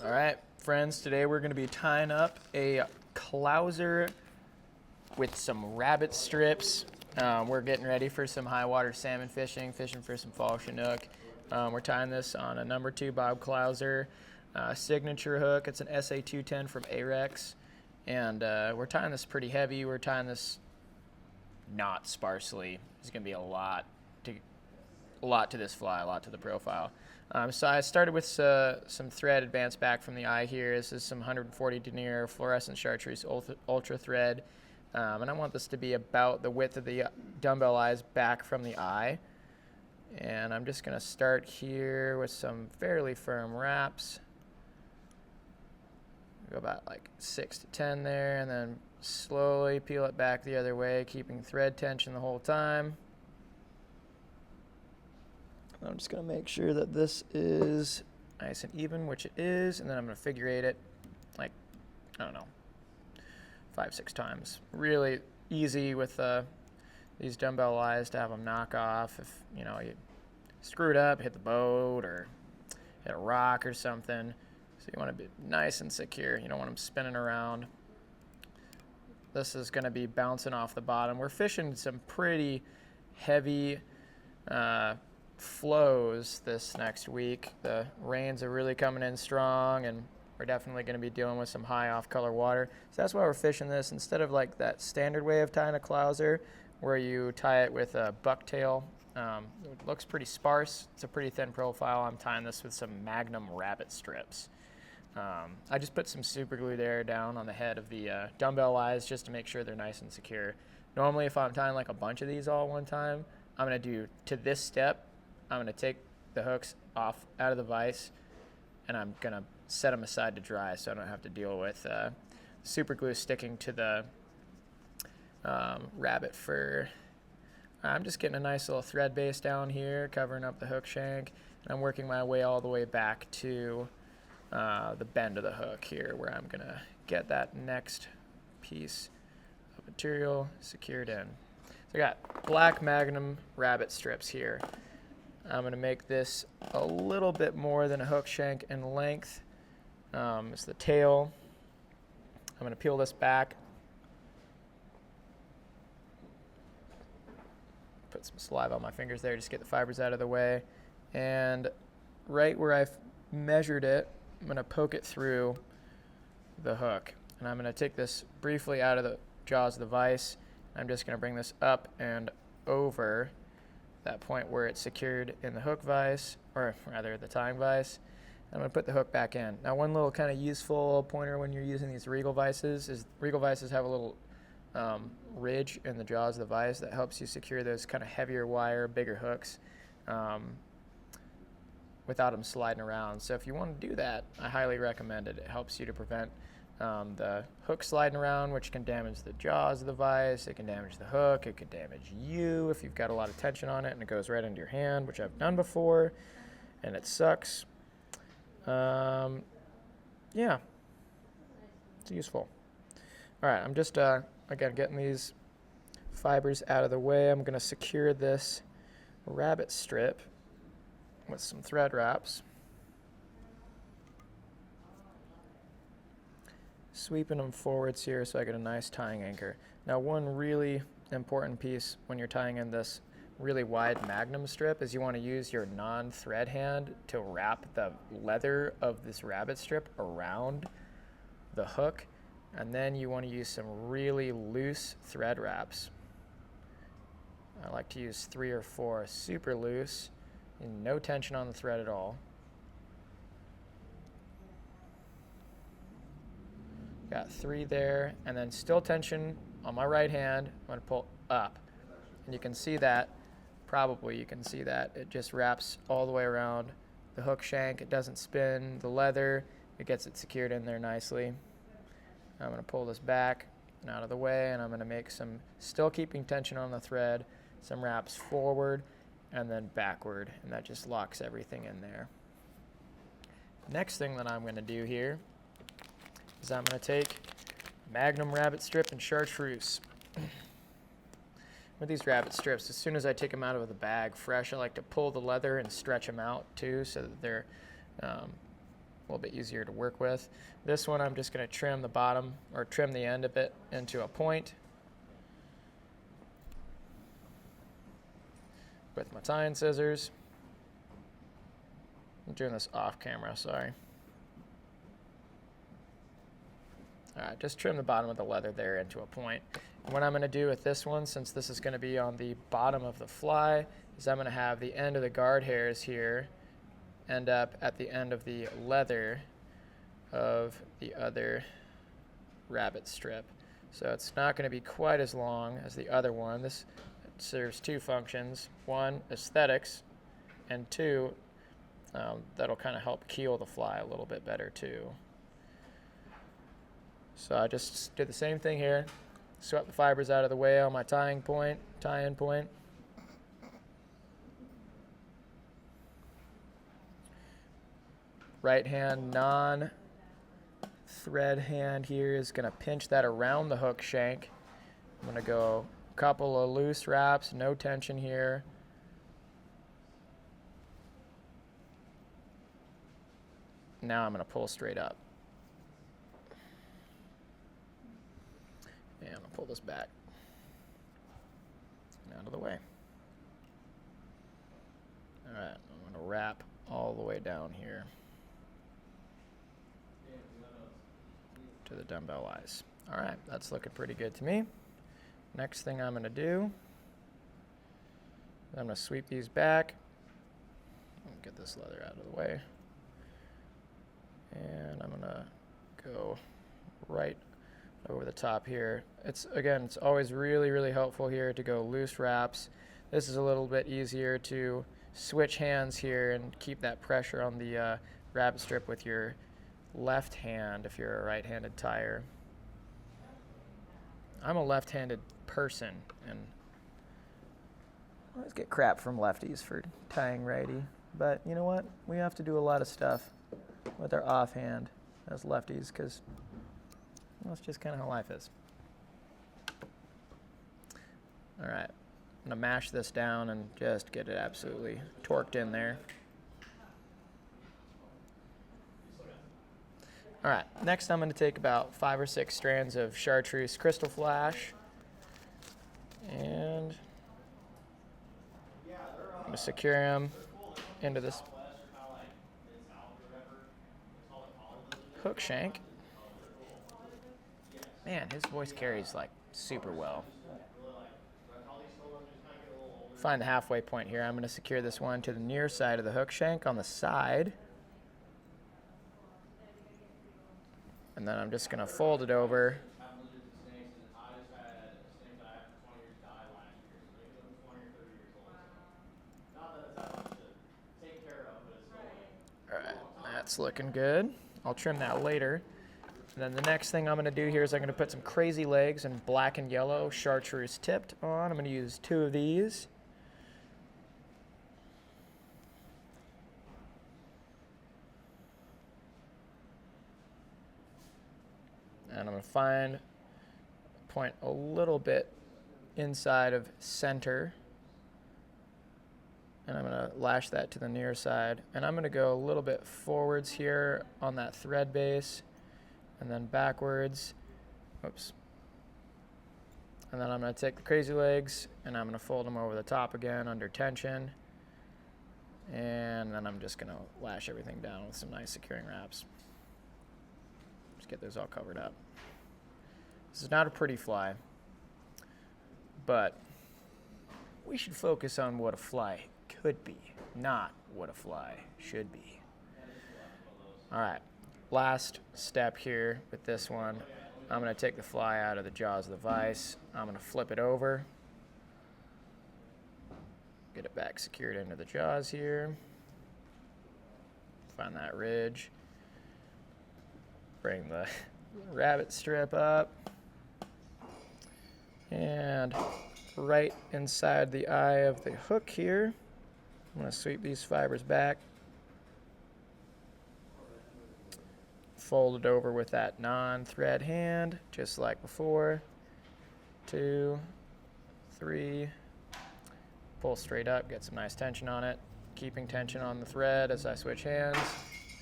All right, friends, today we're going to be tying up a Clouser with some rabbit strips. We're getting ready for some high water salmon fishing for some fall Chinook. We're tying this on a number 2 Bob Clouser signature hook. It's an SA210 from Arex, and we're tying this pretty heavy. We're tying this not sparsely. There's going to be a lot to this fly, a lot to the profile. So I started with some thread advanced back from the eye here. This is some 140 denier fluorescent chartreuse ultra thread. And I want this to be about the width of the dumbbell eyes back from the eye. And I'm just going to start here with some fairly firm wraps. Go about like 6 to 10 there, and then slowly peel it back the other way, keeping thread tension the whole time. I'm just going to make sure that this is nice and even, which it is, and then I'm going to figure eight it like, I don't know, 5-6 times. Really easy with these dumbbell eyes to have them knock off. If you screwed up, hit the boat or hit a rock or something. So you want to be nice and secure. You don't want them spinning around. This is going to be bouncing off the bottom. We're fishing some pretty heavy flows this next week. The rains are really coming in strong, and we're definitely going to be dealing with some high off-color water. So that's why we're fishing this instead of like that standard way of tying a Clouser, where you tie it with a bucktail. It looks pretty sparse. It's a pretty thin profile. I'm tying this with some Magnum rabbit strips. I just put some super glue there down on the head of the dumbbell eyes just to make sure they're nice and secure. Normally, if I'm tying like a bunch of these all at one time, I'm going to do to this step. I'm going to take the hooks off out of the vise, and I'm going to set them aside to dry so I don't have to deal with super glue sticking to the rabbit fur. I'm just getting a nice little thread base down here, covering up the hook shank, and I'm working my way all the way back to the bend of the hook here, where I'm going to get that next piece of material secured in. So I got black Magnum rabbit strips here. I'm going to make this a little bit more than a hook shank in length. It's the tail. I'm going to peel this back. Put some saliva on my fingers there, just get the fibers out of the way. And right where I've measured it, I'm going to poke it through the hook. And I'm going to take this briefly out of the jaws of the vise. I'm just going to bring this up and over that point where it's secured in the hook vise, or rather the tying vise. I'm going to put the hook back in. Now, one little kind of useful pointer when you're using these Regal vices is Regal vices have a little ridge in the jaws of the vise that helps you secure those kind of heavier wire, bigger hooks without them sliding around. So if you want to do that, I highly recommend it. It helps you to prevent the hook sliding around, which can damage the jaws of the vise. It can damage the hook. It could damage you if you've got a lot of tension on it and it goes right into your hand, which I've done before, and it sucks. Yeah, it's useful. All right, I'm just, again, getting these fibers out of the way. I'm going to secure this rabbit strip with some thread wraps. Sweeping them forwards here so I get a nice tying anchor. Now, one really important piece when you're tying in this really wide Magnum strip is you want to use your non-thread hand to wrap the leather of this rabbit strip around the hook, and then you want to use some really loose thread wraps. I like to use 3 or 4 super loose and no tension on the thread at all. Got 3 there, and then still tension on my right hand. I'm going to pull up, and you can see that, probably you can see that. It just wraps all the way around the hook shank. It doesn't spin the leather. It gets it secured in there nicely. I'm going to pull this back and out of the way, and I'm going to make some, still keeping tension on the thread, some wraps forward and then backward, and that just locks everything in there. Next thing that I'm going to do here is I'm going to take Magnum rabbit strip and chartreuse. With these rabbit strips, as soon as I take them out of the bag fresh, I like to pull the leather and stretch them out too, so that they're a little bit easier to work with. This one I'm just going to trim the bottom, or trim the end of it into a point with my tying scissors. I'm doing this off camera, sorry. Alright, just trim the bottom of the leather there into a point. And what I'm going to do with this one, since this is going to be on the bottom of the fly, is I'm going to have the end of the guard hairs here end up at the end of the leather of the other rabbit strip. So it's not going to be quite as long as the other one. This serves two functions. One, aesthetics, and two, that'll kind of help keel the fly a little bit better too. So I just did the same thing here. Swept the fibers out of the way on my tie-in point. Right hand non-thread hand here is going to pinch that around the hook shank. I'm going to go a couple of loose wraps, no tension here. Now I'm going to pull straight up. And I'll pull this back and out of the way. All right, I'm going to wrap all the way down here to the dumbbell eyes. All right, that's looking pretty good to me. Next thing I'm going to do, I'm going to sweep these back. Get this leather out of the way. And I'm going to go right over the top here. It's always really, really helpful here to go loose wraps. This is a little bit easier to switch hands here and keep that pressure on the rabbit strip with your left hand if you're a right-handed tyer. I'm a left-handed person, and I always get crap from lefties for tying righty. But you know what? We have to do a lot of stuff with our offhand as lefties because that's just kind of how life is. All right, I'm going to mash this down and just get it absolutely torqued in there. All right, next I'm going to take about 5 or 6 strands of chartreuse crystal flash, and I'm going to secure them into this hook shank. Man, his voice carries like super well. Find the halfway point here. I'm going to secure this one to the near side of the hook shank on the side. And then I'm just going to fold it over. Alright, that's looking good. I'll trim that later. And then the next thing I'm going to do here is I'm going to put some crazy legs in black and yellow chartreuse tipped on. I'm going to use 2 of these. And I'm going to find a point a little bit inside of center. And I'm going to lash that to the near side. And I'm going to go a little bit forwards here on that thread base. And then backwards. Oops. And then I'm going to take the crazy legs and I'm going to fold them over the top again under tension. And then I'm just going to lash everything down with some nice securing wraps. Just get those all covered up. This is not a pretty fly, but we should focus on what a fly could be, not what a fly should be. All right, last step here with this one. I'm going to take the fly out of the jaws of the vise. I'm going to flip it over. Get it back secured into the jaws here. Find that ridge. Bring the rabbit strip up. And right inside the eye of the hook here, I'm going to sweep these fibers back. Fold it over with that non-thread hand, just like before. 2, 3. Pull straight up, get some nice tension on it. Keeping tension on the thread as I switch hands.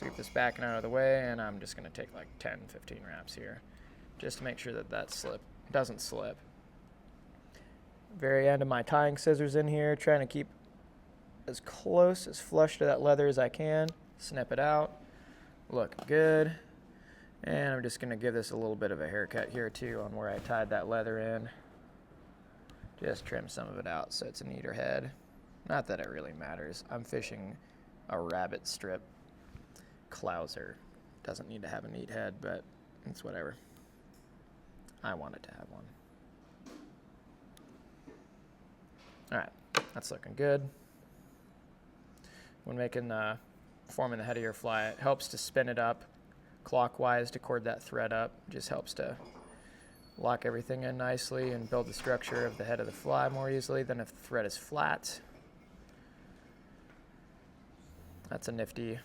Sweep this back and out of the way, and I'm just going to take like 10, 15 wraps here, just to make sure that doesn't slip. Very end of my tying scissors in here, trying to keep as close, as flush to that leather as I can. Snip it out. Look good. And I'm just going to give this a little bit of a haircut here too on where I tied that leather in. Just trim some of it out so it's a neater head. Not that it really matters. I'm fishing a rabbit strip Clouser. Doesn't need to have a neat head, but it's whatever. I want it to have one. Alright, that's looking good. When forming the head of your fly, it helps to spin it up clockwise to cord that thread up. Just helps to lock everything in nicely and build the structure of the head of the fly more easily than if the thread is flat. That's a nifty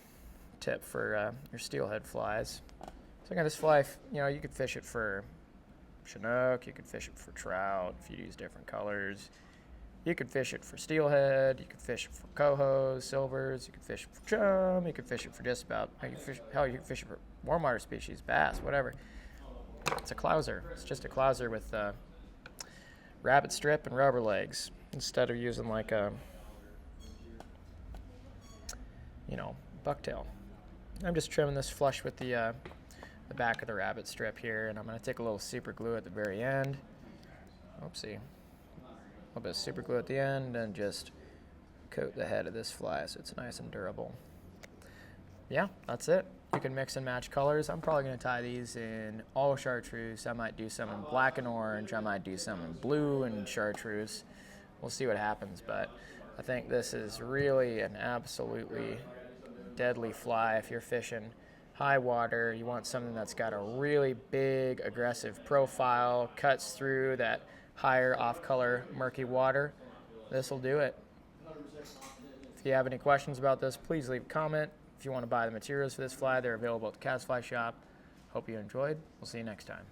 tip for your steelhead flies. So I got this fly, you could fish it for Chinook, you could fish it for trout if you use different colors. You could fish it for steelhead, you could fish it for cohos, silvers, you could fish it for chum, you could fish it for just about, you could fish it for warm water species, bass, whatever. It's a Clouser. It's just a Clouser with rabbit strip and rubber legs instead of using like a, bucktail. I'm just trimming this flush with the back of the rabbit strip here, and I'm going to take a little super glue at the very end. Oopsie. A little bit of super glue at the end and just coat the head of this fly so it's nice and durable. Yeah, that's it. You can mix and match colors. I'm probably going to tie these in all chartreuse. I might do some in black and orange. I might do some in blue and chartreuse. We'll see what happens, but I think this is really an absolutely deadly fly if you're fishing high water. You want something that's got a really big, aggressive profile, cuts through that higher off-color murky water. This will do it. If you have any questions about this, please leave a comment. If you want to buy the materials for this fly, they're available at the Cast Fly Shop. Hope you enjoyed. We'll see you next time.